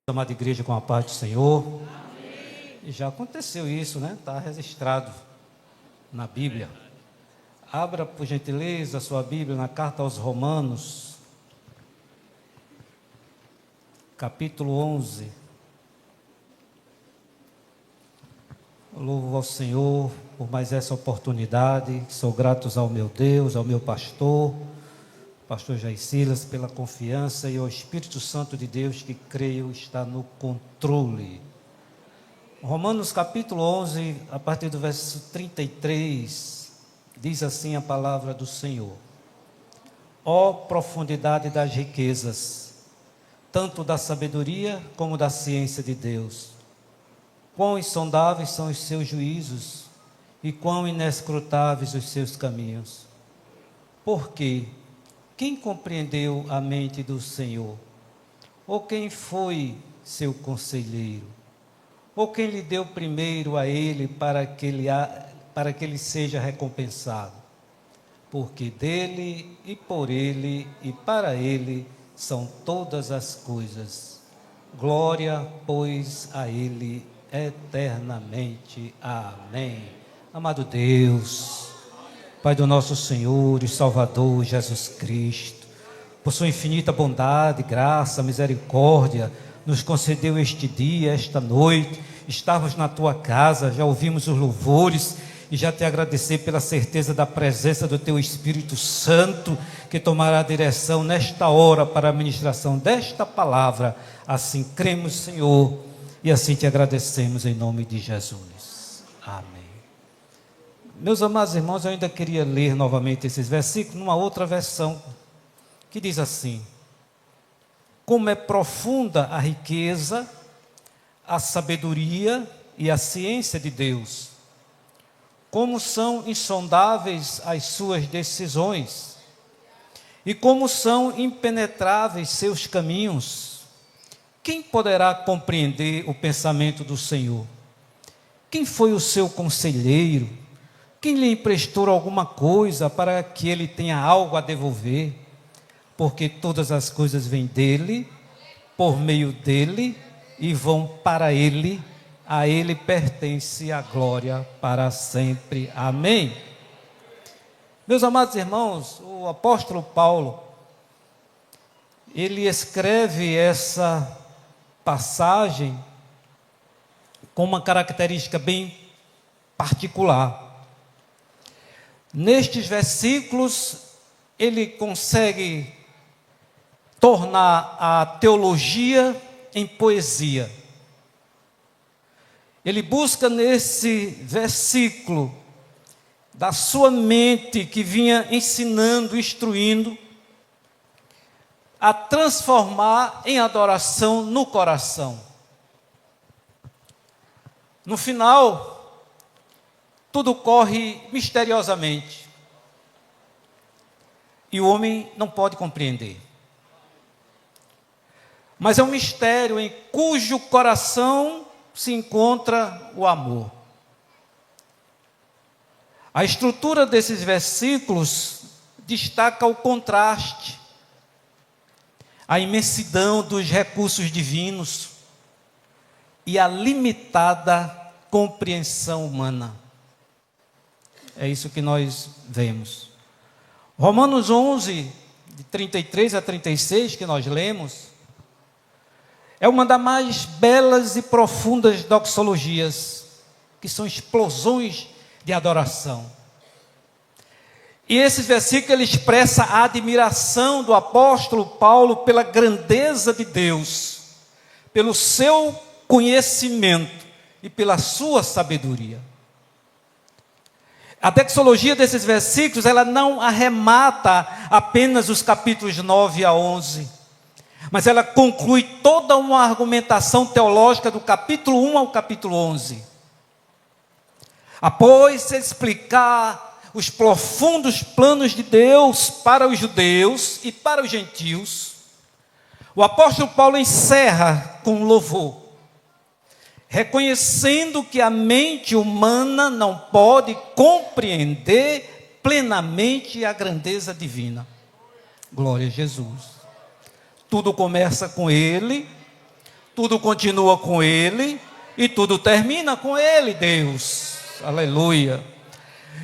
Amada igreja, com a paz do Senhor. Amém. E já aconteceu isso, né? Está registrado na Bíblia. Abra, por gentileza, a sua Bíblia na carta aos Romanos, capítulo 11. Eu louvo ao Senhor por mais essa oportunidade. Sou grato ao meu Deus, ao meu pastor Jair Silas, pela confiança, e ao Espírito Santo de Deus, que creio está no controle. Romanos capítulo 11, a partir do verso 33, diz assim a palavra do Senhor: ó profundidade das riquezas, tanto da sabedoria como da ciência de Deus! Quão insondáveis são os seus juízos, e quão inescrutáveis os seus caminhos! Porque quem compreendeu a mente do Senhor? Ou quem foi seu conselheiro? Ou quem lhe deu primeiro a ele para que ele seja recompensado? Porque dele e por ele e para ele são todas as coisas. Glória, pois, a ele eternamente. Amém. Amado Deus, Pai do nosso Senhor e Salvador Jesus Cristo, por sua infinita bondade, graça, misericórdia, nos concedeu este dia, esta noite, estarmos na tua casa, já ouvimos os louvores e já te agradecer pela certeza da presença do teu Espírito Santo, que tomará a direção nesta hora para a ministração desta palavra. Assim cremos, Senhor, e assim te agradecemos em nome de Jesus. Amém. Meus amados irmãos, eu ainda queria ler novamente esses versículos numa outra versão, que diz assim: como é profunda a riqueza, a sabedoria e a ciência de Deus! Como são insondáveis as suas decisões, e como são impenetráveis seus caminhos! Quem poderá compreender o pensamento do Senhor? Quem foi o seu conselheiro? Quem lhe emprestou alguma coisa para que ele tenha algo a devolver? Porque todas as coisas vêm dele, por meio dele e vão para ele. A ele pertence a glória para sempre. Amém. Meus amados irmãos, o apóstolo Paulo, ele escreve essa passagem com uma característica bem particular. Nestes versículos, ele consegue tornar a teologia em poesia. Ele busca nesse versículo, da sua mente que vinha ensinando, instruindo, a transformar em adoração no coração. No final, tudo corre misteriosamente, e o homem não pode compreender. Mas é um mistério em cujo coração se encontra o amor. A estrutura desses versículos destaca o contraste, a imensidão dos recursos divinos e a limitada compreensão humana. É isso que nós vemos. Romanos 11, de 33 a 36, que nós lemos, é uma das mais belas e profundas doxologias, que são explosões de adoração. E esse versículo ele expressa a admiração do apóstolo Paulo pela grandeza de Deus, pelo seu conhecimento e pela sua sabedoria. A doxologia desses versículos, ela não arremata apenas os capítulos 9 a 11, mas ela conclui toda uma argumentação teológica do capítulo 1 ao capítulo 11. Após explicar os profundos planos de Deus para os judeus e para os gentios, o apóstolo Paulo encerra com louvor, reconhecendo que a mente humana não pode compreender plenamente a grandeza divina. Glória a Jesus. Tudo começa com Ele, tudo continua com Ele e tudo termina com Ele, Deus. Aleluia.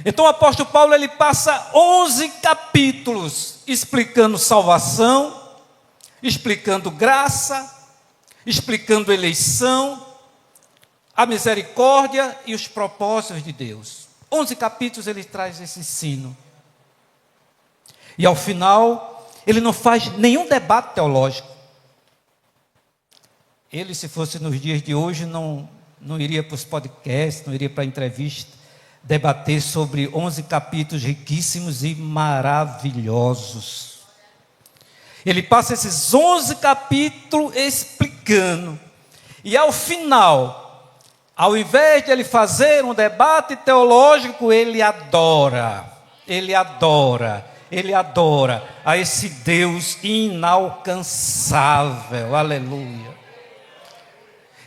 Então o apóstolo Paulo, ele passa 11 capítulos explicando salvação, explicando graça, explicando eleição, a misericórdia e os propósitos de Deus. 11 capítulos ele traz esse ensino. E ao final, ele não faz nenhum debate teológico. Ele, se fosse nos dias de hoje, não iria para os podcasts, não iria para a entrevista, debater sobre 11 capítulos riquíssimos e maravilhosos. Ele passa esses 11 capítulos explicando. E ao final, ao invés de ele fazer um debate teológico, ele adora a esse Deus inalcançável. Aleluia.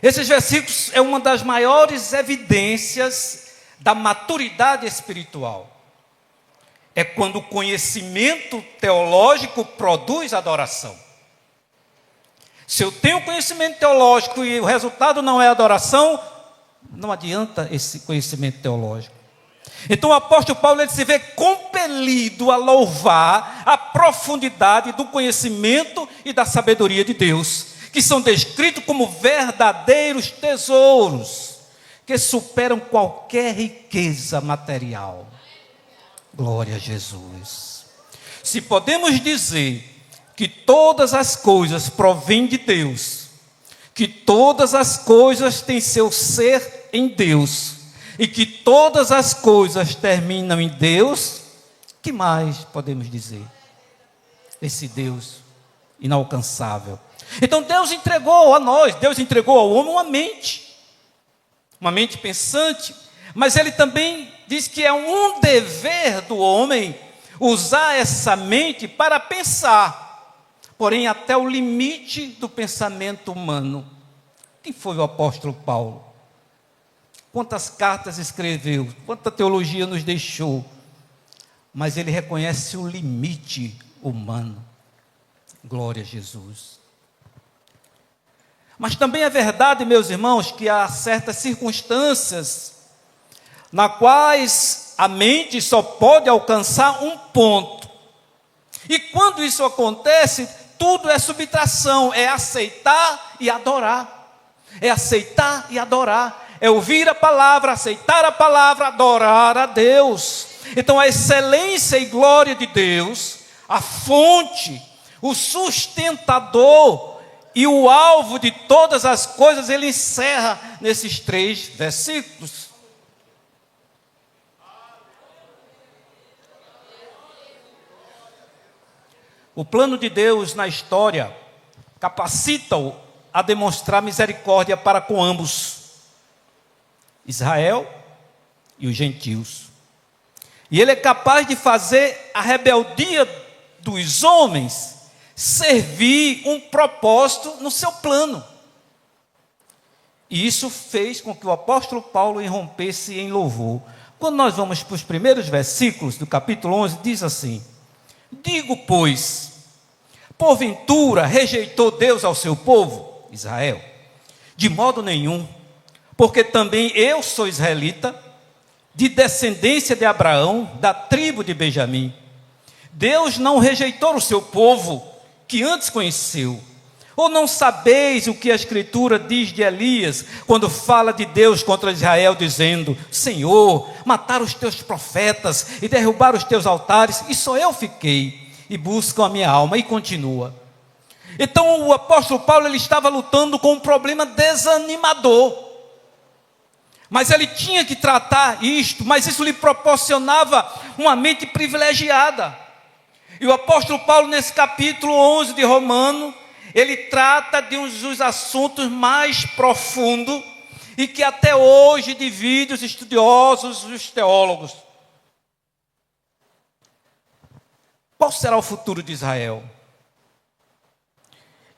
Esses versículos é uma das maiores evidências da maturidade espiritual. É quando o conhecimento teológico produz adoração. Se eu tenho conhecimento teológico e o resultado não é adoração, não adianta esse conhecimento teológico. Então o apóstolo Paulo, ele se vê compelido a louvar a profundidade do conhecimento e da sabedoria de Deus, que são descritos como verdadeiros tesouros, que superam qualquer riqueza material. Glória a Jesus. Se podemos dizer que todas as coisas provêm de Deus, que todas as coisas têm seu ser em Deus, e que todas as coisas terminam em Deus, que mais podemos dizer? Esse Deus inalcançável. Então Deus entregou a nós, Deus entregou ao homem uma mente pensante, mas ele também diz que é um dever do homem usar essa mente para pensar, porém até o limite do pensamento humano. Quem foi o apóstolo Paulo? Quantas cartas escreveu, quanta teologia nos deixou, mas ele reconhece o limite humano. Glória a Jesus. Mas também é verdade, meus irmãos, que há certas circunstâncias na quais a mente só pode alcançar um ponto. E quando isso acontece, tudo é subtração, é aceitar e adorar. É aceitar e adorar. É ouvir a palavra, aceitar a palavra, adorar a Deus. Então a excelência e glória de Deus, a fonte, o sustentador e o alvo de todas as coisas, ele encerra nesses 3 versículos. O plano de Deus na história capacita-o a demonstrar misericórdia para com ambos, Israel e os gentios. E ele é capaz de fazer a rebeldia dos homens servir um propósito no seu plano. E isso fez com que o apóstolo Paulo irrompesse em louvor. Quando nós vamos para os primeiros versículos do capítulo 11, diz assim: digo, pois, porventura rejeitou Deus ao seu povo, Israel? De modo nenhum, porque também eu sou israelita, de descendência de Abraão, da tribo de Benjamim. Deus não rejeitou o seu povo, que antes conheceu. Ou não sabeis o que a Escritura diz de Elias, quando fala de Deus contra Israel, dizendo: Senhor, mataram os teus profetas e derrubaram os teus altares, e só eu fiquei, e buscam a minha alma. E continua. Então o apóstolo Paulo, ele estava lutando com um problema desanimador, mas ele tinha que tratar isto, mas isso lhe proporcionava uma mente privilegiada. E o apóstolo Paulo, nesse capítulo 11 de Romanos, ele trata de um dos assuntos mais profundos e que até hoje divide os estudiosos e os teólogos. Qual será o futuro de Israel?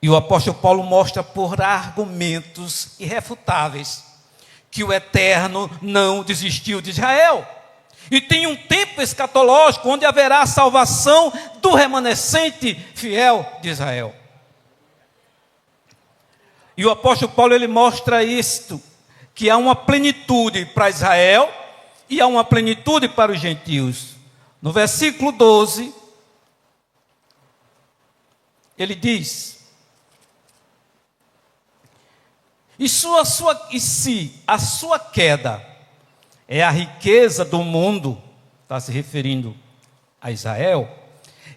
E o apóstolo Paulo mostra por argumentos irrefutáveis que o Eterno não desistiu de Israel. E tem um tempo escatológico onde haverá a salvação do remanescente fiel de Israel. E o apóstolo Paulo, ele mostra isto, que há uma plenitude para Israel e há uma plenitude para os gentios. No versículo 12, ele diz: E se a sua queda é a riqueza do mundo, está se referindo a Israel,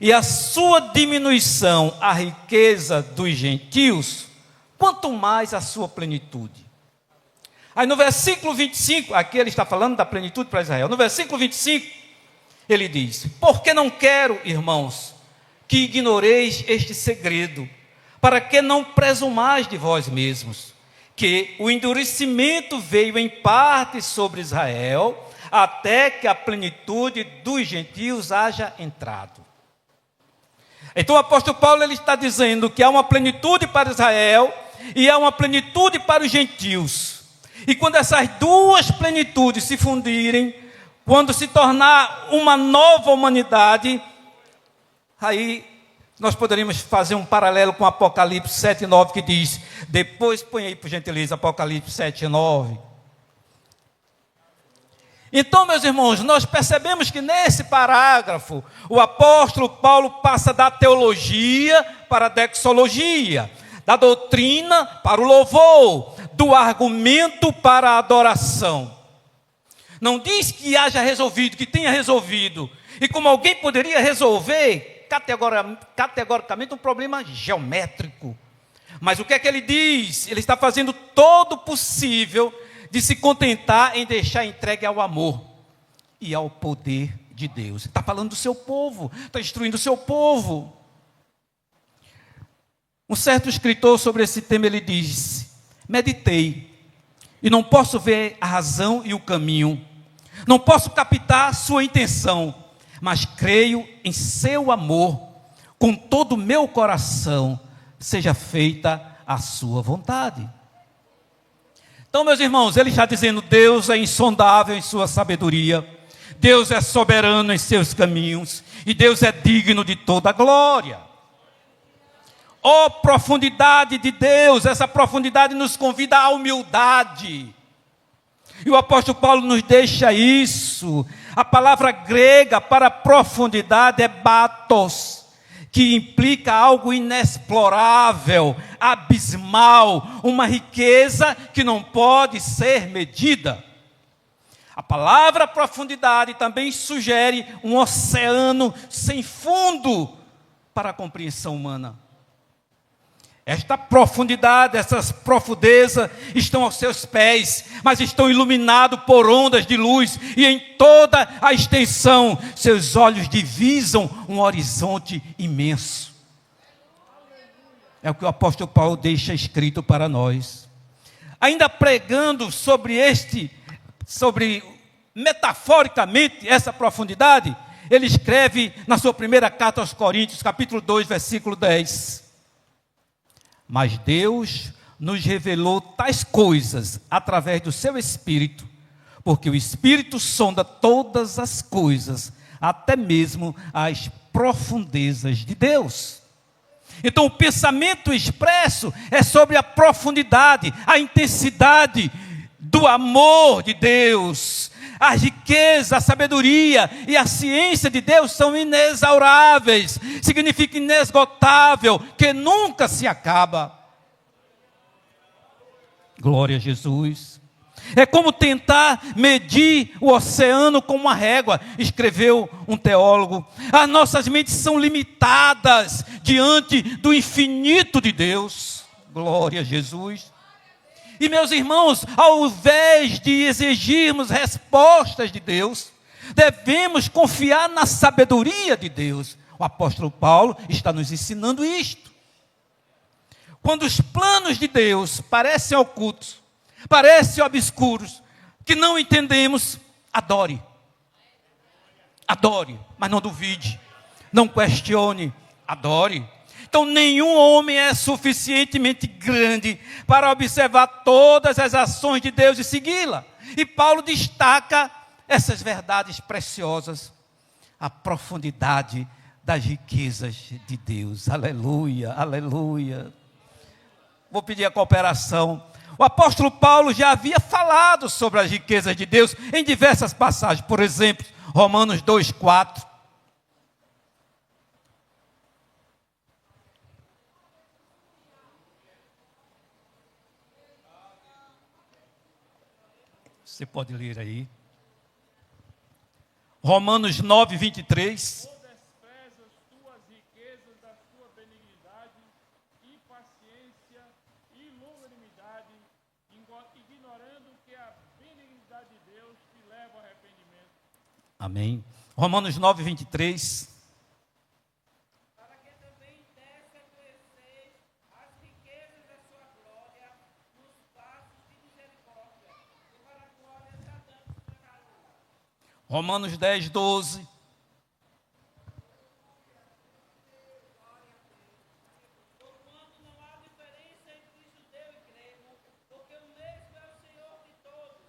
e a sua diminuição a riqueza dos gentios, quanto mais a sua plenitude. Aí no versículo 25, aqui ele está falando da plenitude para Israel. No versículo 25, ele diz: Porque não quero, irmãos, que ignoreis este segredo, para que não presumais de vós mesmos, que o endurecimento veio em parte sobre Israel, até que a plenitude dos gentios haja entrado. Então o apóstolo Paulo, ele está dizendo que há uma plenitude para Israel e há uma plenitude para os gentios. E quando essas duas plenitudes se fundirem, quando se tornar uma nova humanidade, aí nós poderíamos fazer um paralelo com Apocalipse 7:9, que diz, depois põe aí por gentileza Apocalipse 7:9. Então, meus irmãos, nós percebemos que nesse parágrafo, o apóstolo Paulo passa da teologia para a doxologia, da doutrina para o louvor, do argumento para a adoração. Não diz que haja resolvido, que tenha resolvido, e como alguém poderia resolver categoricamente um problema geométrico. Mas o que é que ele diz? Ele está fazendo todo o possível de se contentar em deixar entregue ao amor e ao poder de Deus. Está falando do seu povo, está instruindo o seu povo. Um certo escritor sobre esse tema, ele diz: meditei, e não posso ver a razão e o caminho, não posso captar sua intenção, mas creio em seu amor, com todo o meu coração, seja feita a sua vontade. Então, meus irmãos, ele está dizendo, Deus é insondável em sua sabedoria, Deus é soberano em seus caminhos, e Deus é digno de toda a glória. Ó profundidade de Deus, essa profundidade nos convida à humildade. E o apóstolo Paulo nos deixa isso. A palavra grega para profundidade é batos, que implica algo inexplorável, abismal, uma riqueza que não pode ser medida. A palavra profundidade também sugere um oceano sem fundo para a compreensão humana. Esta profundidade, essas profundezas estão aos seus pés, mas estão iluminados por ondas de luz, e em toda a extensão, seus olhos divisam um horizonte imenso. É o que o apóstolo Paulo deixa escrito para nós. Ainda pregando sobre metaforicamente essa profundidade, ele escreve na sua primeira carta aos Coríntios, capítulo 2, versículo 10. Mas Deus nos revelou tais coisas através do seu Espírito, porque o Espírito sonda todas as coisas, até mesmo as profundezas de Deus. Então o pensamento expresso é sobre a profundidade, a intensidade do amor de Deus. A riqueza, a sabedoria e a ciência de Deus são inexauráveis, significa inesgotável, que nunca se acaba. Glória a Jesus. É como tentar medir o oceano com uma régua, escreveu um teólogo. As nossas mentes são limitadas diante do infinito de Deus. Glória a Jesus. E meus irmãos, ao invés de exigirmos respostas de Deus, devemos confiar na sabedoria de Deus. O apóstolo Paulo está nos ensinando isto. Quando os planos de Deus parecem ocultos, parecem obscuros, que não entendemos, adore. Adore, mas não duvide, não questione, adore. Então, nenhum homem é suficientemente grande para observar todas as ações de Deus e segui-la. E Paulo destaca essas verdades preciosas, a profundidade das riquezas de Deus. Aleluia, aleluia. Vou pedir a cooperação. O apóstolo Paulo já havia falado sobre as riquezas de Deus em diversas passagens. Por exemplo, Romanos 2:4. Você pode ler aí. Romanos 9:23. Ou desprezas tuas riquezas da tua benignidade e paciência e longanimidade, ignorando que a benignidade de Deus te leva ao arrependimento. Amém. Romanos 9:23. Para que também desse a conhecer as riquezas da sua glória nos passos de misericórdia, e para a glória da sua carona. Romanos 10:12. Porquanto não há diferença entre judeu e grego, porque o mesmo é o Senhor de todos,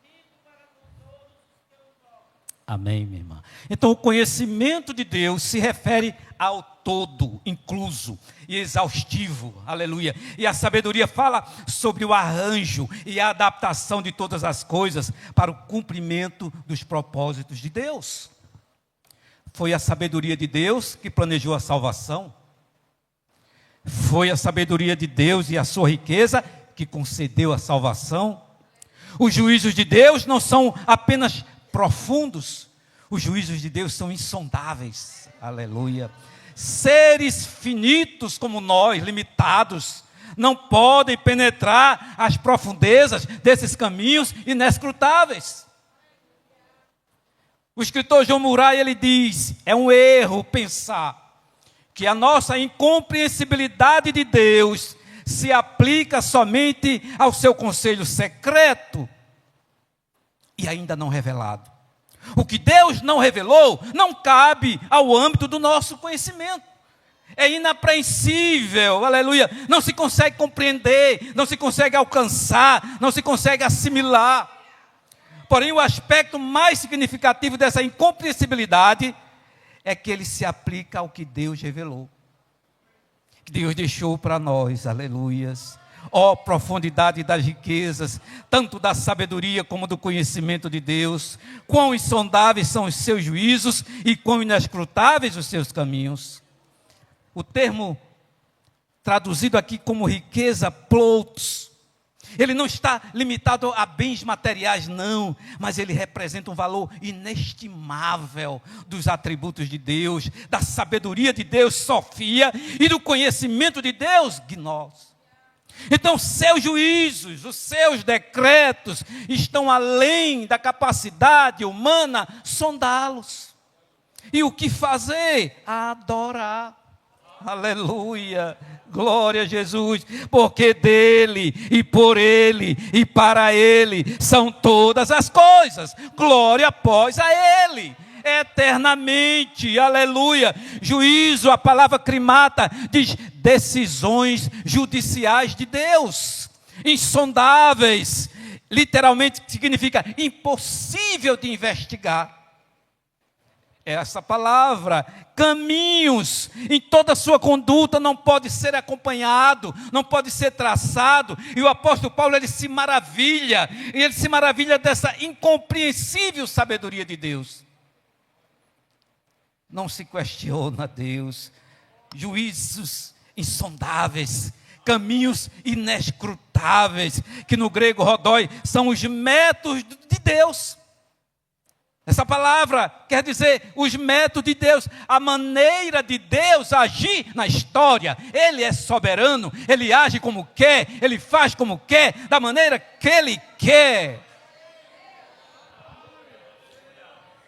rico para com todos os que o tocam. Amém, minha irmã. Então, o conhecimento de Deus se refere ao todo, incluso e exaustivo. Aleluia. E a sabedoria fala sobre o arranjo e a adaptação de todas as coisas para o cumprimento dos propósitos de Deus. Foi a sabedoria de Deus que planejou a salvação. Foi a sabedoria de Deus e a sua riqueza que concedeu a salvação. Os juízos de Deus não são apenas profundos, os juízos de Deus são insondáveis. Aleluia. Seres finitos como nós, limitados, não podem penetrar as profundezas desses caminhos inescrutáveis. O escritor João Murray, ele diz: é um erro pensar que a nossa incompreensibilidade de Deus se aplica somente ao seu conselho secreto e ainda não revelado. O que Deus não revelou não cabe ao âmbito do nosso conhecimento. É inapreensível, aleluia. Não se consegue compreender, não se consegue alcançar, não se consegue assimilar. Porém, o aspecto mais significativo dessa incompreensibilidade é que ele se aplica ao que Deus revelou, que Deus deixou para nós, aleluias. Ó profundidade das riquezas, tanto da sabedoria como do conhecimento de Deus. Quão insondáveis são os seus juízos e quão inescrutáveis os seus caminhos. O termo traduzido aqui como riqueza, ploutos, ele não está limitado a bens materiais, não, mas ele representa um valor inestimável dos atributos de Deus, da sabedoria de Deus, Sofia, e do conhecimento de Deus, Gnós. Então, seus juízos, os seus decretos estão além da capacidade humana sondá-los. E o que fazer? Adorar. Aleluia, glória a Jesus, porque dele e por ele e para ele são todas as coisas. Glória após a ele, eternamente, aleluia. Juízo, a palavra crimata diz decisões judiciais de Deus, insondáveis, literalmente significa impossível de investigar. Essa palavra, caminhos, em toda a sua conduta não pode ser acompanhado, não pode ser traçado, e o apóstolo Paulo, ele se maravilha dessa incompreensível sabedoria de Deus. Não se questiona Deus, juízos insondáveis, caminhos inescrutáveis, que no grego rodói são os métodos de Deus. Essa palavra quer dizer os métodos de Deus, a maneira de Deus agir na história. Ele é soberano, ele age como quer, ele faz como quer, da maneira que ele quer.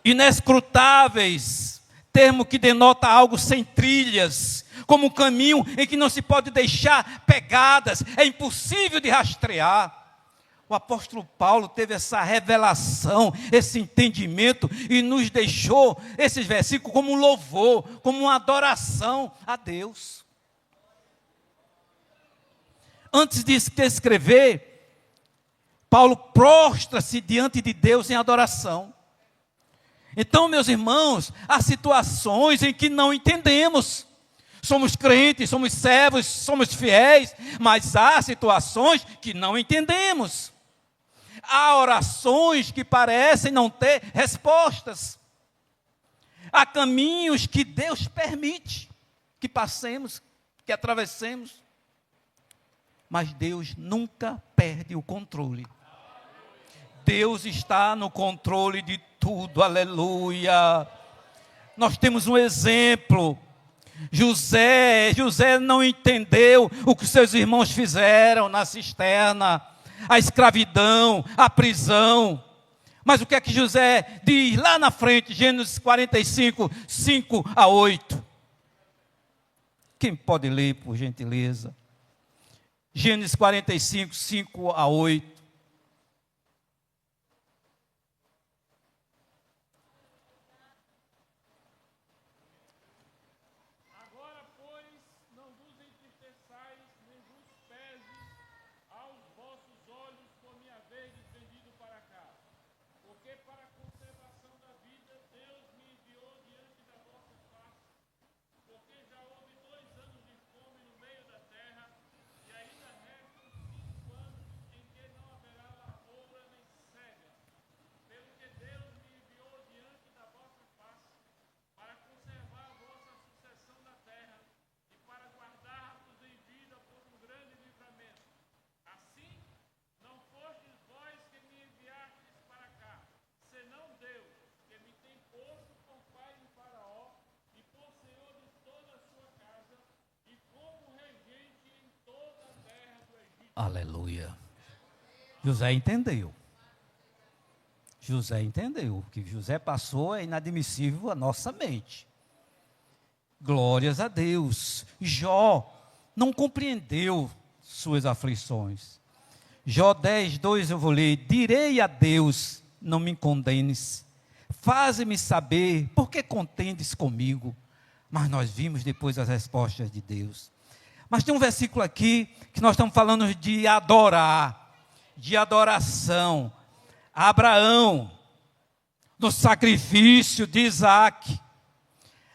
Inescrutáveis, termo que denota algo sem trilhas, como um caminho em que não se pode deixar pegadas, é impossível de rastrear. O apóstolo Paulo teve essa revelação, esse entendimento, e nos deixou esses versículos como um louvor, como uma adoração a Deus. antes de escrever, Paulo prostra-se diante de Deus em adoração. Então, meus irmãos, há situações em que não entendemos. Somos crentes, somos servos, somos fiéis, mas há situações que não entendemos. Há orações que parecem não ter respostas. Há caminhos que Deus permite que passemos, que atravessemos. Mas Deus nunca perde o controle. Deus está no controle de tudo, aleluia. Nós temos um exemplo. José não entendeu o que seus irmãos fizeram na cisterna, a escravidão, a prisão. Mas o que é que José diz lá na frente, Gênesis 45, 5-8? Quem pode ler, por gentileza? Gênesis 45, 5-8. Agora, pois, não vos entristeçais, nem vos peses aos vossos olhos por me haver descendido para cá. Porque para a conservação da vida, Deus me enviou diante da vossa face. Porque já houve 2 anos de fome no meio da terra, e ainda restam 5 anos em que não haverá lavoura nem cega. Pelo que Deus me enviou diante da vossa face, para conservar a vossa sucessão na terra, e para guardar-vos em vida por um grande livramento. Assim, não fostes vós que me enviastes para cá, senão Deus, que me tem posto por pai de Faraó, e por senhor de toda a sua casa, e como regente em toda a terra do Egito. Aleluia. José entendeu. José entendeu. O que José passou é inadmissível à nossa mente. Glórias a Deus. Jó não compreendeu suas aflições. Jó 10:2 eu vou ler. Direi a Deus, não me condenes. Faze-me saber, por que contendes comigo? Mas nós vimos depois as respostas de Deus. Mas tem um versículo aqui que nós estamos falando de adorar, de adoração. Abraão, no sacrifício de Isaac,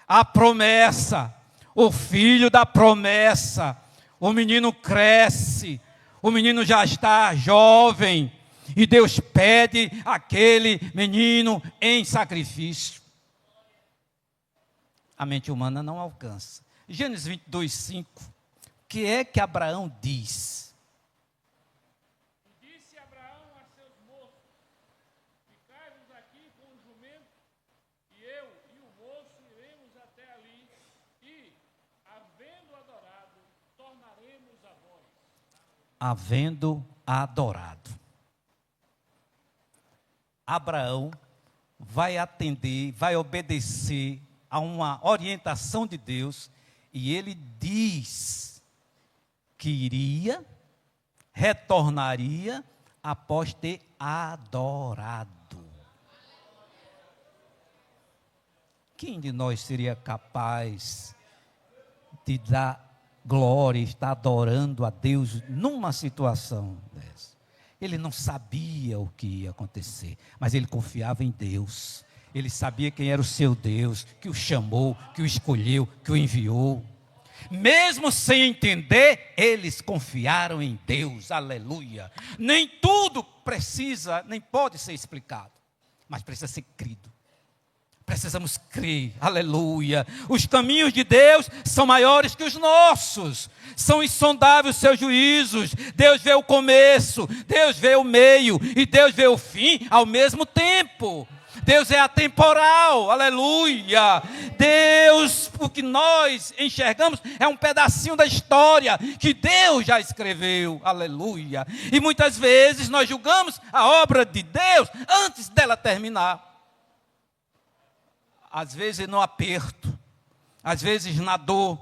a promessa, o filho da promessa, o menino cresce, o menino já está jovem, e Deus pede aquele menino em sacrifício. A mente humana não alcança. Gênesis 22:5, o que é que Abraão diz? E disse Abraão a seus moços: ficai-vos aqui com o jumento, e eu e o moço iremos até ali, e, havendo adorado, tornaremos a vós. Havendo adorado. Abraão vai atender, vai obedecer a uma orientação de Deus, e ele diz que iria, retornaria após ter adorado. Quem de nós seria capaz de dar glória, estar adorando a Deus numa situação dessa? Ele não sabia o que ia acontecer, mas ele confiava em Deus. Ele sabia quem era o seu Deus, que o chamou, que o escolheu, que o enviou. Mesmo sem entender, eles confiaram em Deus, aleluia. Nem tudo precisa, nem pode ser explicado, mas precisa ser crido. Precisamos crer, aleluia. Os caminhos de Deus são maiores que os nossos, são insondáveis os seus juízos. Deus vê o começo, Deus vê o meio, e Deus vê o fim ao mesmo tempo. Deus é atemporal, aleluia. Deus, o que nós enxergamos é um pedacinho da história que Deus já escreveu, aleluia. E muitas vezes nós julgamos a obra de Deus antes dela terminar. Às vezes no aperto, às vezes na dor,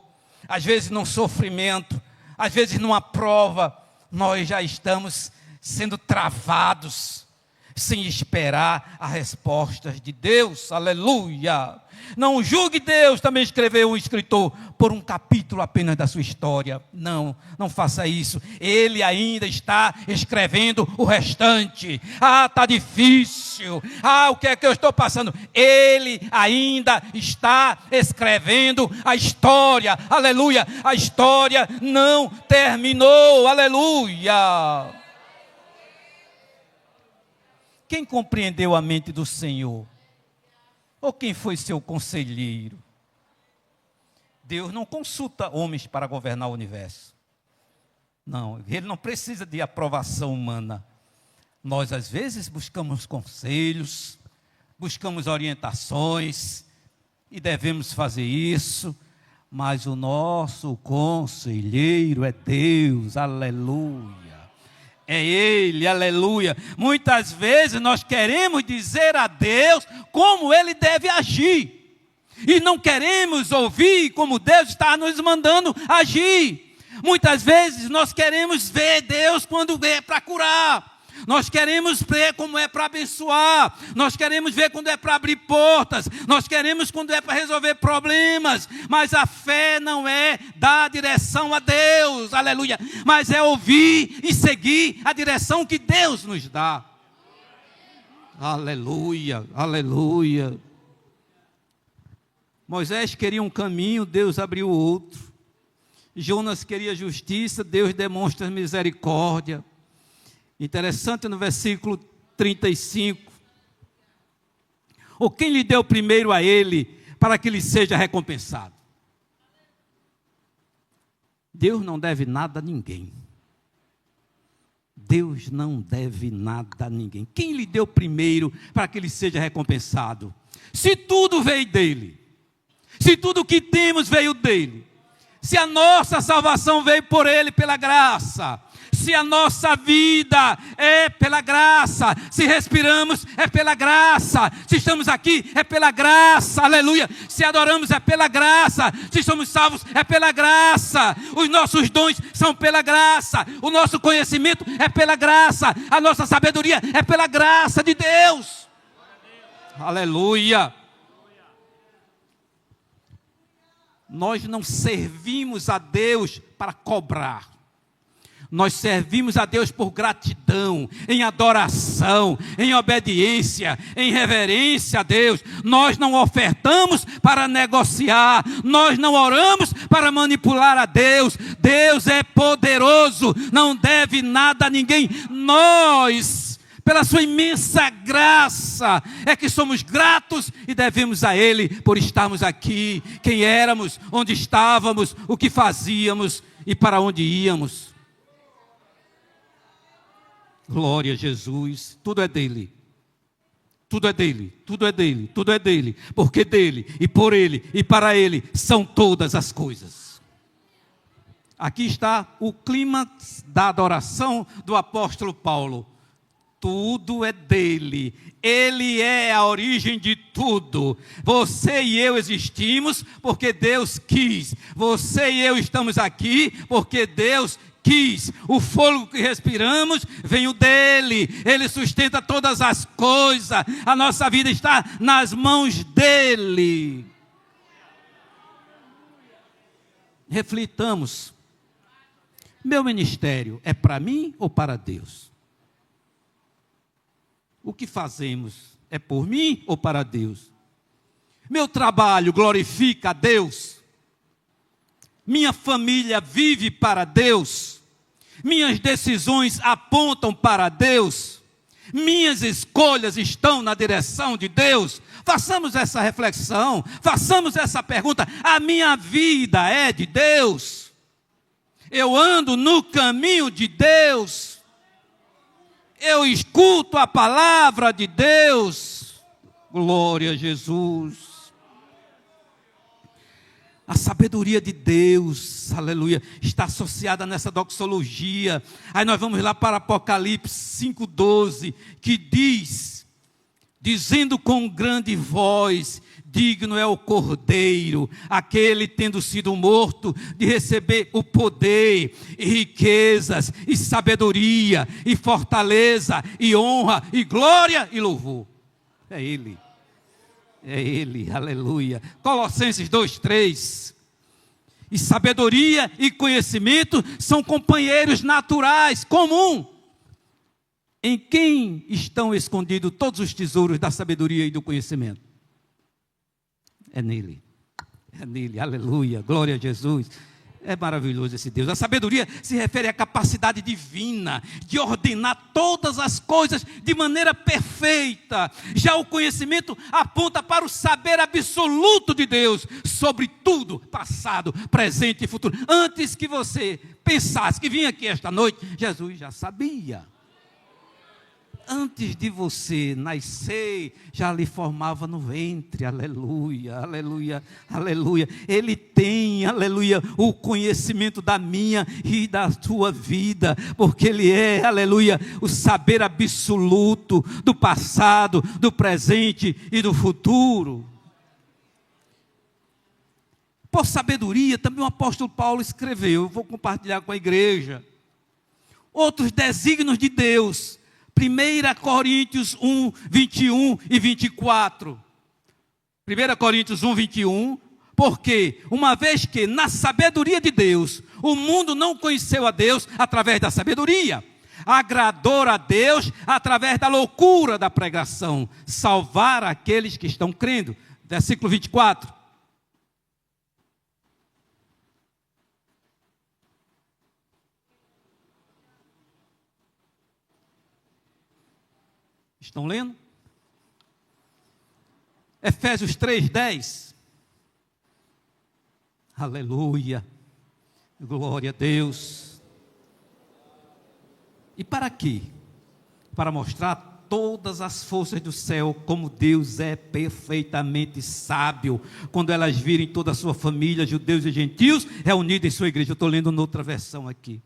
às vezes no sofrimento, às vezes numa prova, nós já estamos sendo travados, sem esperar as respostas de Deus, aleluia. Não julgue Deus também escreveu um escritor por um capítulo apenas da sua história. Não, não faça isso. Ele ainda está escrevendo o restante. Está difícil. O que é que eu estou passando? Ele ainda está escrevendo a história. Aleluia. A história não terminou. Aleluia. Quem compreendeu a mente do Senhor? Ou quem foi seu conselheiro? Deus não consulta homens para governar o universo. Não, Ele não precisa de aprovação humana. Nós, às vezes, buscamos conselhos, buscamos orientações, e devemos fazer isso, mas o nosso conselheiro é Deus, aleluia. É Ele, aleluia. Muitas vezes nós queremos dizer a Deus como Ele deve agir. E não queremos ouvir como Deus está nos mandando agir. Muitas vezes nós queremos ver Deus quando é para curar. Nós queremos ver como é para abençoar. Nós queremos ver quando é para abrir portas. Nós queremos quando é para resolver problemas. Mas a fé não é dar direção a Deus, aleluia. Mas é ouvir e seguir a direção que Deus nos dá. Aleluia, aleluia. Moisés queria um caminho, Deus abriu outro. Jonas queria justiça, Deus demonstra misericórdia. Interessante no versículo 35. Ou quem lhe deu primeiro a ele, para que lhe seja recompensado? Deus não deve nada a ninguém. Deus não deve nada a ninguém. Quem lhe deu primeiro, para que lhe seja recompensado? Se tudo veio dele, se tudo que temos veio dele, se a nossa salvação veio por ele, pela graça, se a nossa vida é pela graça, se respiramos é pela graça, se estamos aqui é pela graça, aleluia, se adoramos é pela graça, se somos salvos é pela graça, os nossos dons são pela graça, o nosso conhecimento é pela graça, a nossa sabedoria é pela graça de Deus, aleluia. Nós não servimos a Deus para cobrar. Nós servimos a Deus por gratidão, em adoração, em obediência, em reverência a Deus. Nós não ofertamos para negociar, nós não oramos para manipular a Deus. Deus é poderoso, não deve nada a ninguém. Nós, pela sua imensa graça, é que somos gratos e devemos a Ele por estarmos aqui, quem éramos, onde estávamos, o que fazíamos e para onde íamos. Glória a Jesus, tudo é dele, tudo é dele, tudo é dele, tudo é dele, porque dele e por ele e para ele são todas as coisas. Aqui está o clímax da adoração do apóstolo Paulo. Tudo é dele, ele é a origem de tudo. Você e eu existimos porque Deus quis. Você e eu estamos aqui porque Deus quis. O fôlego que respiramos veio dele, ele sustenta todas as coisas, a nossa vida está nas mãos dele. Reflitamos: meu ministério é para mim ou para Deus? O que fazemos é por mim ou para Deus? Meu trabalho glorifica a Deus? Minha família vive para Deus? Minhas decisões apontam para Deus? Minhas escolhas estão na direção de Deus? Façamos essa reflexão, façamos essa pergunta: a minha vida é de Deus? Eu ando no caminho de Deus? Eu escuto a palavra de Deus? Glória a Jesus. A sabedoria de Deus, aleluia, está associada nessa doxologia. Aí nós vamos lá para Apocalipse 5,12, que diz, dizendo com grande voz: digno é o Cordeiro, aquele tendo sido morto, de receber o poder, e riquezas, e sabedoria, e fortaleza, e honra, e glória, e louvor. É Ele. É Ele, aleluia. Colossenses 2:3. E sabedoria e conhecimento são companheiros naturais, comum. Em quem estão escondidos todos os tesouros da sabedoria e do conhecimento? É nele. É nele, aleluia, glória a Jesus. É maravilhoso esse Deus. A sabedoria se refere à capacidade divina de ordenar todas as coisas de maneira perfeita. Já o conhecimento aponta para o saber absoluto de Deus sobre tudo, passado, presente e futuro. Antes que você pensasse que vinha aqui esta noite, Jesus já sabia. Antes de você nascer, já lhe formava no ventre, aleluia, aleluia, aleluia. Ele tem, aleluia, o conhecimento da minha e da sua vida, porque Ele é, aleluia, o saber absoluto do passado, do presente e do futuro. Por sabedoria, também o apóstolo Paulo escreveu, eu vou compartilhar com a igreja, outros desígnios de Deus. 1 Coríntios 1, 21 e 24. 1 Coríntios 1, 21. Porque, uma vez que na sabedoria de Deus, o mundo não conheceu a Deus através da sabedoria, agradou a Deus através da loucura da pregação, salvar aqueles que estão crendo. Versículo 24. Estão lendo? Efésios 3:10. Aleluia. Glória a Deus. E para quê? Para mostrar todas as forças do céu, como Deus é perfeitamente sábio, quando elas virem toda a sua família, judeus e gentios, reunidos em sua igreja. Eu estou lendo noutra versão aqui.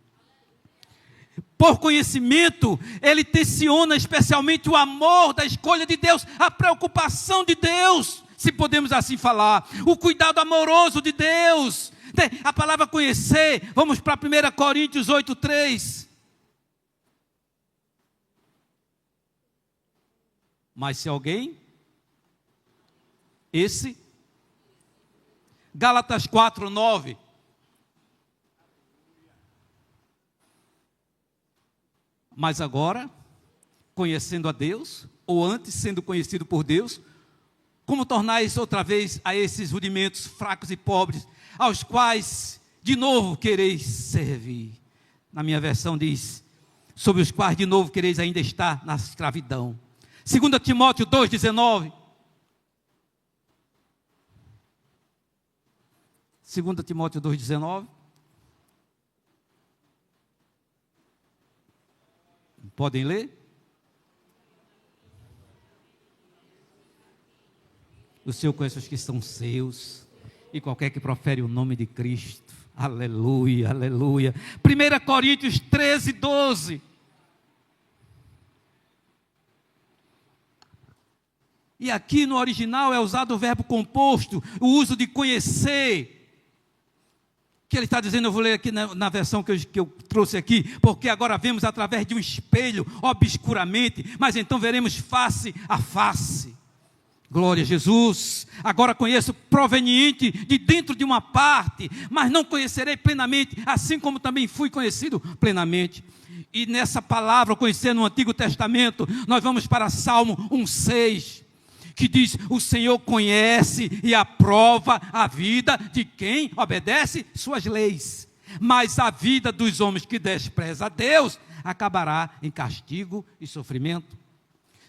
Por conhecimento, ele tensiona especialmente o amor da escolha de Deus, a preocupação de Deus, se podemos assim falar, o cuidado amoroso de Deus. A palavra conhecer, vamos para 1 Coríntios 8:3. Mas se alguém, Gálatas 4:9. Mas agora, conhecendo a Deus, ou antes sendo conhecido por Deus, como tornais outra vez a esses rudimentos fracos e pobres, aos quais de novo quereis servir? Na minha versão diz, sobre os quais de novo quereis ainda estar na escravidão. 2 Timóteo 2:19. 2 Timóteo 2:19. Podem ler? O Senhor conhece os que são seus, e qualquer que profere o nome de Cristo. Aleluia, aleluia. 1 Coríntios 13:12. E aqui no original é usado o verbo composto, o uso de conhecer. Que ele está dizendo, eu vou ler aqui na versão que eu trouxe aqui, porque agora vemos através de um espelho, obscuramente, mas então veremos face a face. Glória a Jesus. Agora conheço proveniente de dentro de uma parte, mas não conhecerei plenamente, assim como também fui conhecido plenamente. E nessa palavra, conhecer no Antigo Testamento, nós vamos para Salmo 1:6. Que diz, o Senhor conhece e aprova a vida de quem obedece suas leis. Mas a vida dos homens que despreza a Deus acabará em castigo e sofrimento.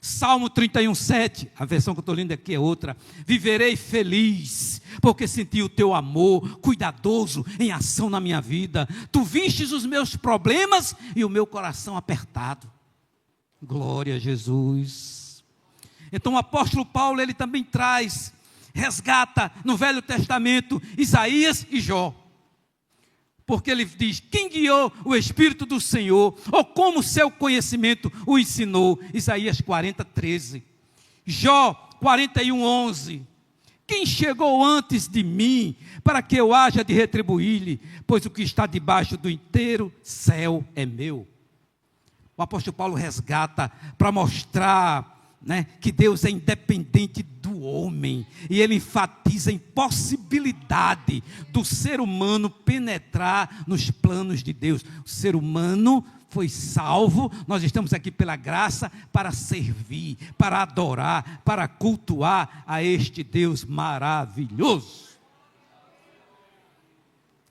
Salmo 31:7, a versão que eu estou lendo aqui é outra. Viverei feliz, porque senti o teu amor cuidadoso em ação na minha vida. Tu vistes os meus problemas e o meu coração apertado. Glória a Jesus. Então o apóstolo Paulo, ele também resgata no Velho Testamento Isaías e Jó. Porque ele diz, quem guiou o Espírito do Senhor, ou como seu conhecimento o ensinou? Isaías 40:13. Jó 41:11. Quem chegou antes de mim, para que eu haja de retribuir-lhe? Pois o que está debaixo do inteiro céu é meu. O apóstolo Paulo resgata para mostrar, que Deus é independente do homem, e ele enfatiza a impossibilidade do ser humano penetrar nos planos de Deus. O ser humano foi salvo, nós estamos aqui pela graça para servir, para adorar, para cultuar a este Deus maravilhoso.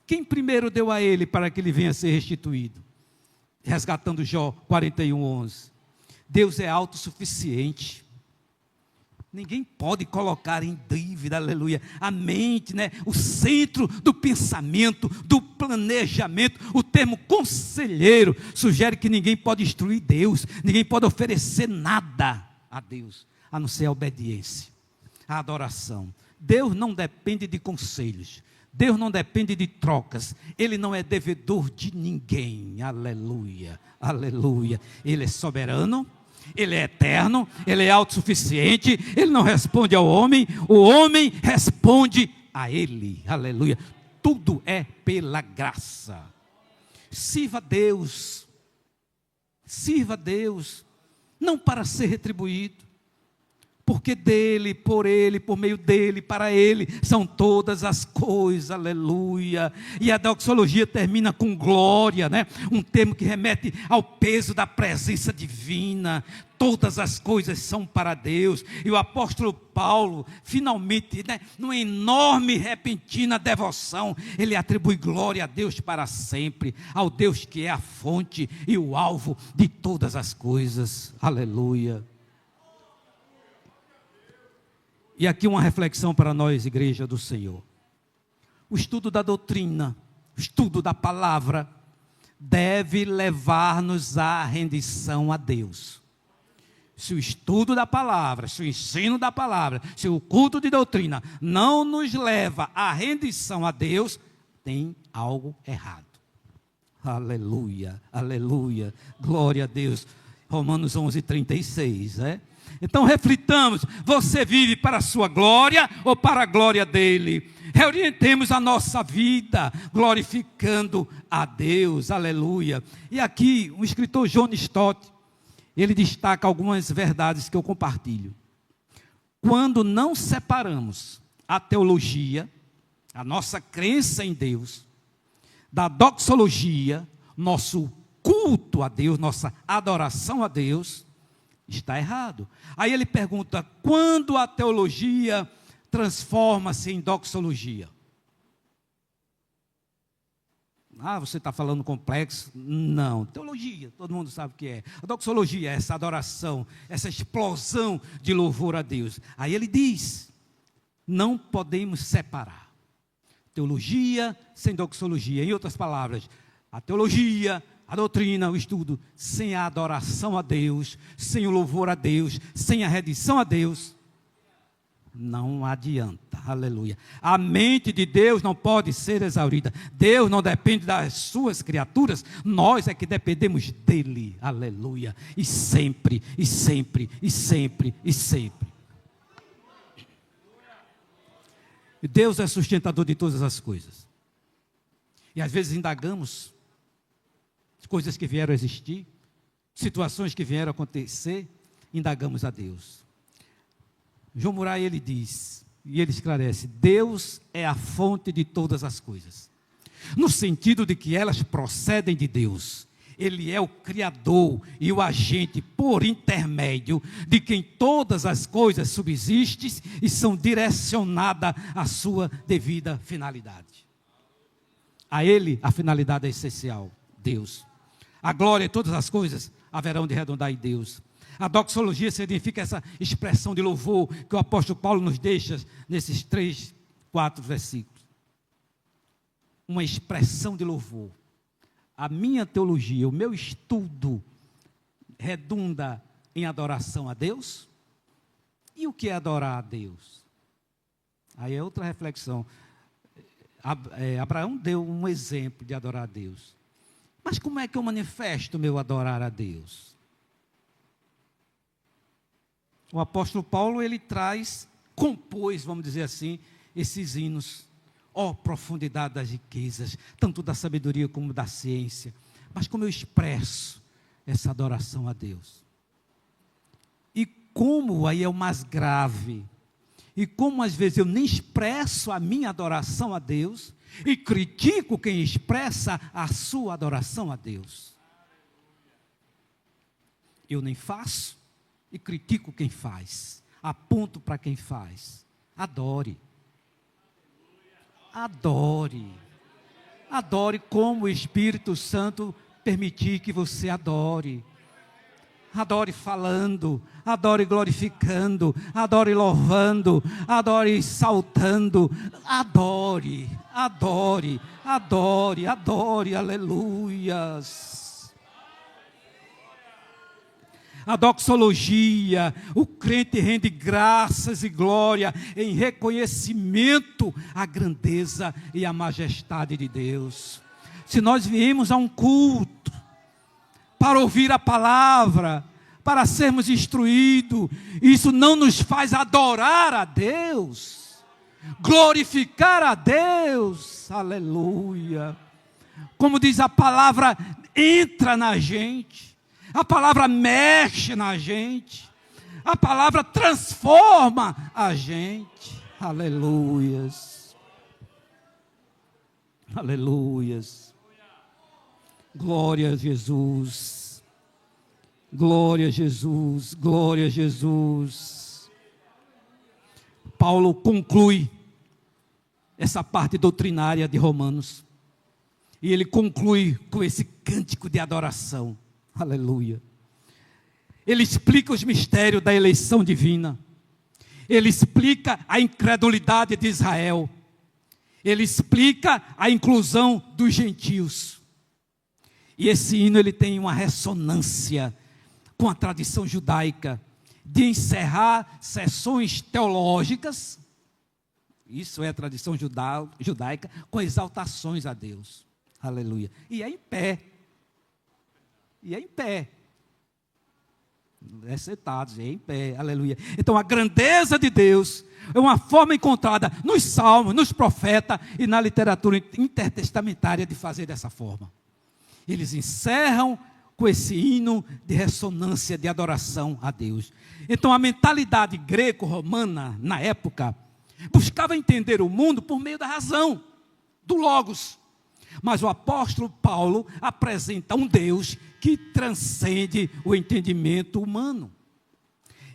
Quem primeiro deu a ele para que ele venha a ser restituído? Resgatando Jó 41:11. Deus é autossuficiente. Ninguém pode colocar em dúvida, aleluia, a mente, o centro do pensamento, do planejamento. O termo conselheiro sugere que ninguém pode instruir Deus, ninguém pode oferecer nada a Deus, a não ser a obediência, a adoração. Deus não depende de conselhos, Deus não depende de trocas, Ele não é devedor de ninguém, aleluia, aleluia. Ele é soberano, Ele é eterno, Ele é autossuficiente, Ele não responde ao homem, o homem responde a Ele, aleluia. Tudo é pela graça. Sirva a Deus, não para ser retribuído, porque dele, por ele, por meio dele, para ele, são todas as coisas, aleluia. E a doxologia termina com glória, um termo que remete ao peso da presença divina. Todas as coisas são para Deus. E o apóstolo Paulo, finalmente, numa enorme, repentina devoção, ele atribui glória a Deus para sempre, ao Deus que é a fonte e o alvo de todas as coisas, aleluia. E aqui uma reflexão para nós, igreja do Senhor. O estudo da doutrina, o estudo da palavra, deve levar-nos à rendição a Deus. Se o estudo da palavra, se o ensino da palavra, se o culto de doutrina não nos leva à rendição a Deus, tem algo errado. Aleluia, aleluia, glória a Deus. Romanos 11:36, Então reflitamos, você vive para a sua glória ou para a glória dele? Reorientemos a nossa vida, glorificando a Deus, aleluia. E aqui o escritor John Stott, ele destaca algumas verdades que eu compartilho. Quando não separamos a teologia, a nossa crença em Deus, da doxologia, nosso culto a Deus, nossa adoração a Deus, está errado. Aí ele pergunta, quando a teologia transforma-se em doxologia? Você está falando complexo? Não, teologia, todo mundo sabe o que é. A doxologia é essa adoração, essa explosão de louvor a Deus. Aí ele diz, não podemos separar teologia sem doxologia. Em outras palavras, a teologia, a doutrina, o estudo, sem a adoração a Deus, sem o louvor a Deus, sem a rendição a Deus, não adianta, aleluia. A mente de Deus não pode ser exaurida. Deus não depende das suas criaturas, nós é que dependemos dele, aleluia. E sempre, e sempre, e sempre, e sempre. Deus é sustentador de todas as coisas. E às vezes indagamos coisas que vieram a existir, situações que vieram a acontecer, indagamos a Deus. João Murray, ele diz, e ele esclarece, Deus é a fonte de todas as coisas, no sentido de que elas procedem de Deus. Ele é o Criador e o agente por intermédio de quem todas as coisas subsistem e são direcionadas à sua devida finalidade. A Ele a finalidade é essencial, Deus. A glória e todas as coisas haverão de redundar em Deus. A doxologia significa essa expressão de louvor que o apóstolo Paulo nos deixa nesses 3, 4 versículos. Uma expressão de louvor. A minha teologia, o meu estudo, redunda em adoração a Deus? E o que é adorar a Deus? Aí é outra reflexão. Abraão deu um exemplo de adorar a Deus. Mas como é que eu manifesto o meu adorar a Deus? O apóstolo Paulo, ele compôs, vamos dizer assim, esses hinos. Profundidade das riquezas, tanto da sabedoria como da ciência. Mas como eu expresso essa adoração a Deus? E como, aí é o mais grave, E como às vezes eu nem expresso a minha adoração a Deus, e critico quem expressa a sua adoração a Deus. Eu nem faço e critico quem faz. Aponto para quem faz. Adore. Adore. Adore como o Espírito Santo permitir que você adore. Adore falando, adore glorificando, adore louvando, adore saltando. Adore, adore, adore, adore, aleluias. A doxologia, o crente rende graças e glória em reconhecimento à grandeza e à majestade de Deus. Se nós viemos a um culto para ouvir a palavra, para sermos instruídos, isso não nos faz adorar a Deus, glorificar a Deus, aleluia. Como diz a palavra, entra na gente, a palavra mexe na gente, a palavra transforma a gente, aleluias, aleluias. Glória a Jesus, glória a Jesus, glória a Jesus. Paulo conclui essa parte doutrinária de Romanos, e ele conclui com esse cântico de adoração, aleluia. Ele explica os mistérios da eleição divina, ele explica a incredulidade de Israel, ele explica a inclusão dos gentios. E esse hino ele tem uma ressonância com a tradição judaica de encerrar sessões teológicas, isso é a tradição judaica, com exaltações a Deus, aleluia. E é em pé, não é sentados, é em pé, aleluia. Então a grandeza de Deus é uma forma encontrada nos salmos, nos profetas e na literatura intertestamentária de fazer dessa forma. Eles encerram com esse hino de ressonância, de adoração a Deus. Então a mentalidade greco-romana, na época, buscava entender o mundo por meio da razão, do logos. Mas o apóstolo Paulo apresenta um Deus que transcende o entendimento humano.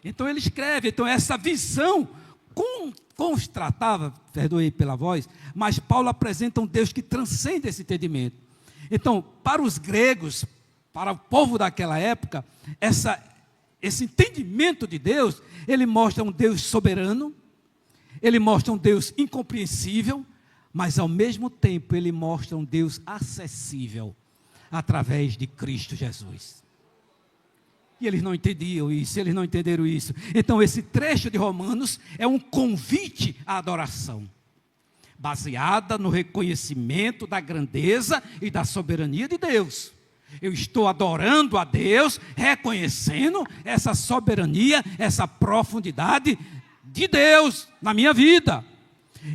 Então ele escreve, essa visão, como se tratava, perdoe pela voz, mas Paulo apresenta um Deus que transcende esse entendimento. Então, para os gregos, para o povo daquela época, esse entendimento de Deus, ele mostra um Deus soberano, ele mostra um Deus incompreensível, mas ao mesmo tempo ele mostra um Deus acessível, através de Cristo Jesus. E eles não entendiam isso, eles não entenderam isso. Então esse trecho de Romanos é um convite à adoração, baseada no reconhecimento da grandeza e da soberania de Deus. Eu estou adorando a Deus, reconhecendo essa soberania, essa profundidade de Deus na minha vida.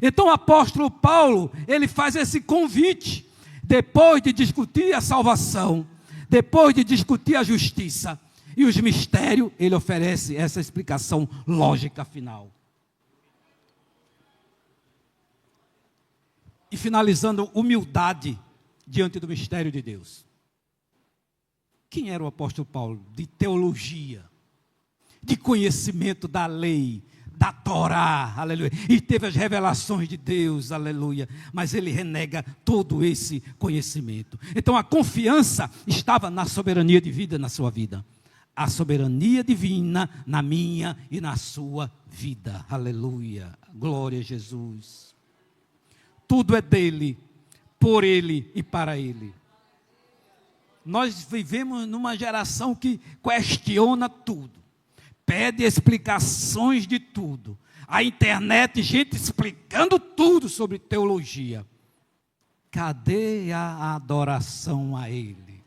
Então o apóstolo Paulo, ele faz esse convite, depois de discutir a salvação, depois de discutir a justiça e os mistérios, ele oferece essa explicação lógica final. E finalizando, humildade diante do mistério de Deus. Quem era o apóstolo Paulo? De teologia, de conhecimento da lei, da Torá, aleluia. E teve as revelações de Deus, aleluia. Mas ele renega todo esse conhecimento. Então a confiança estava na soberania divina na sua vida. A soberania divina na minha e na sua vida, aleluia. Glória a Jesus. Tudo é dele, por ele e para ele. Nós vivemos numa geração que questiona tudo, pede explicações de tudo. A internet, gente explicando tudo sobre teologia. Cadê a adoração a ele?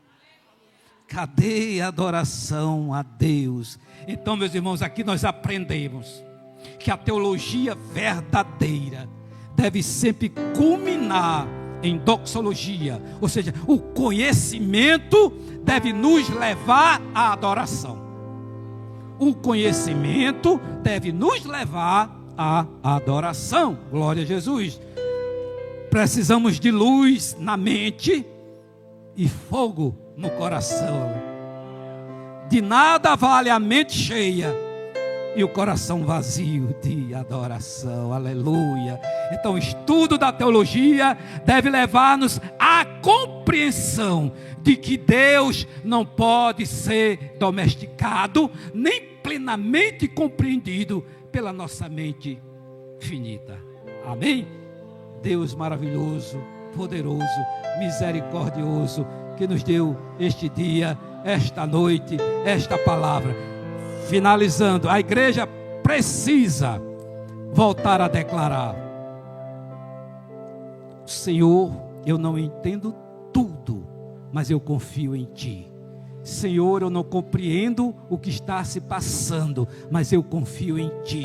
Cadê a adoração a Deus? Então, meus irmãos, aqui nós aprendemos que a teologia verdadeira deve sempre culminar em doxologia, ou seja, o conhecimento deve nos levar à adoração. O conhecimento deve nos levar a adoração. Glória a Jesus. Precisamos de luz na mente e fogo no coração. De nada vale a mente cheia e o coração vazio de adoração. Aleluia. Então o estudo da teologia deve levar-nos à compreensão de que Deus não pode ser domesticado, nem plenamente compreendido pela nossa mente finita. Amém? Deus maravilhoso, poderoso, misericordioso, que nos deu este dia, esta noite, esta palavra. Finalizando, a igreja precisa voltar a declarar: Senhor, eu não entendo tudo, mas eu confio em Ti. Senhor, eu não compreendo o que está se passando, mas eu confio em Ti.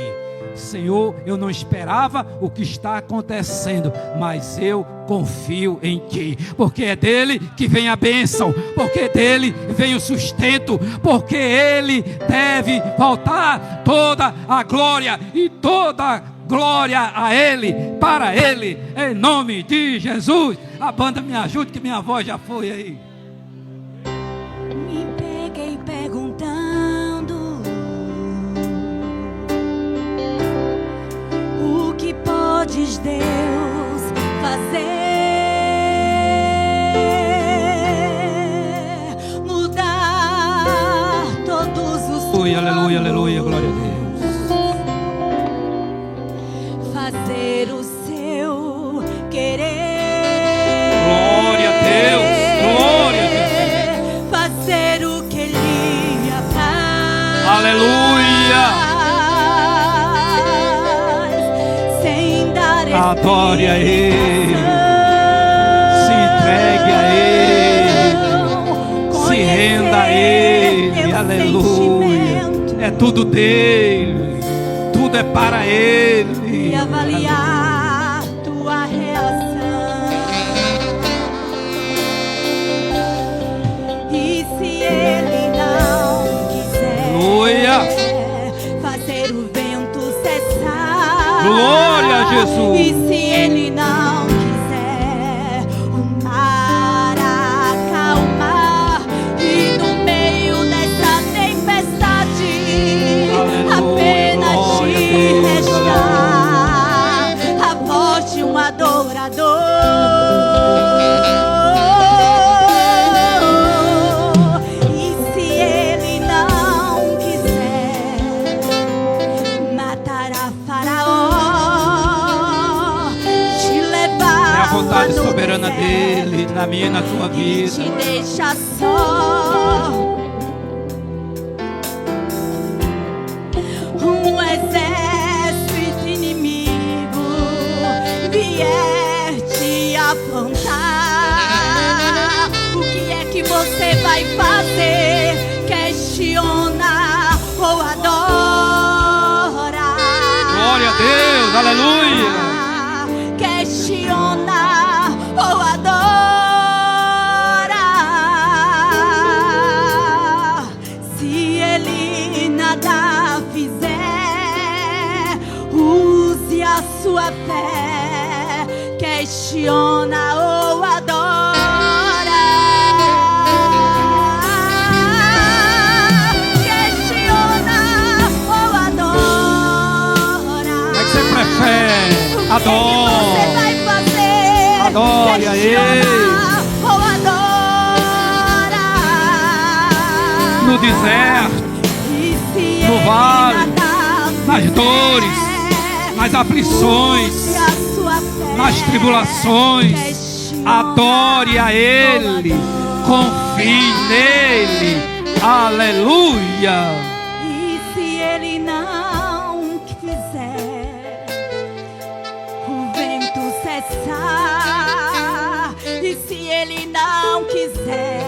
Senhor, eu não esperava o que está acontecendo, mas eu confio em Ti, porque é dele que vem a bênção, porque dele vem o sustento, porque Ele deve voltar toda a glória e toda a glória a Ele, para Ele, em nome de Jesus. A banda me ajude, que minha voz já foi aí. Me peguei perguntando o que podes, Deus, fazer, mudar todos os Aleluia, aleluia, aleluia, glória a Deus. fazer o seu querer. Glória a Deus, glória a Deus. Fazer o que Ele apraz. Aleluia. Sem dar Adore a Ele, se entregue a Ele, se renda a Ele, aleluia. É tudo dele, tudo é para Ele. E avaliar tua reação. E se Ele não quiser, Aleluia. fazer o vento cessar. Glória a Jesus. E se Ele não quiser, o mar acalmar. E no meio dessa tempestade, apenas te restar a voz de um adorador. E se Ele não quiser, matará Faraó, te levar É a vontade no soberana deserto dele, na minha e na tua e vida. te deixa só. Um exército inimigo vier te afrontar, o que é que você vai fazer? Questiona ou adora? Glória a Deus, aleluia. Questiona ou adora? Se Ele nada fizer, use a sua fé. Questiona ou adora? Questiona ou adora? Como é que você prefere? O que você Adore. vai fazer? Adore a Ele. Ou adora? No deserto, E se no Ele vale, nada nas fizer, dores, nas aflições, use a sua fé. nas tribulações, Questiona adore a Ele, ou adora? confie nele, aleluia. E se Ele não quiser, o vento cessar. E se Ele não quiser,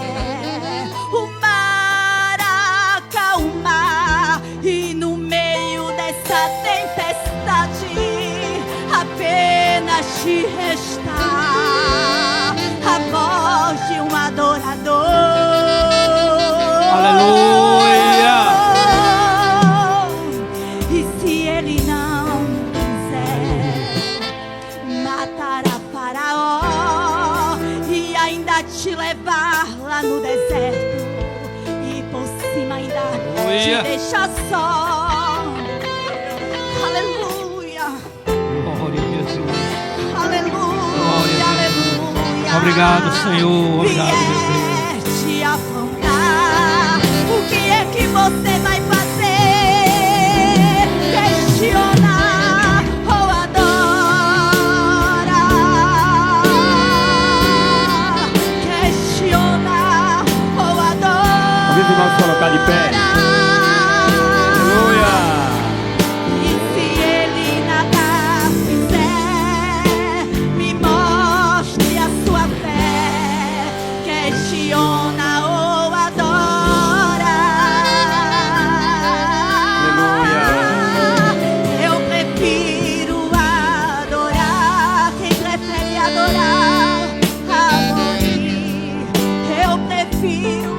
o mar acalmar. E no meio dessa tempestade, apenas te restar a voz de um adorador. Aleluia. E se Ele não para Faraó e ainda te levar lá no deserto e por cima ainda te deixar só. Aleluia. Glória a Jesus. Aleluia, aleluia. Obrigado, Senhor. Obrigado, meu Deus. Vieste afrontar. O que é que você vai fazer? Questionar ou adorar? Questionar ou adorar? Convido nós a colocar de pé. Aleluia. E se ele nada fizer, me mostre a sua fé. Questiona ou adora. Aleluia. Eu prefiro adorar. Quem prefere adorar a morir? Eu prefiro.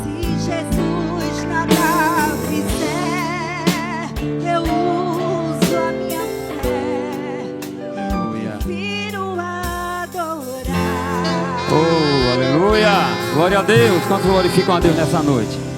Se Jesus nada fizer, eu uso a minha fé. Aleluia. Prefiro adorar. Oh, aleluia. Glória a Deus. Quantos glorificam a Deus nessa noite?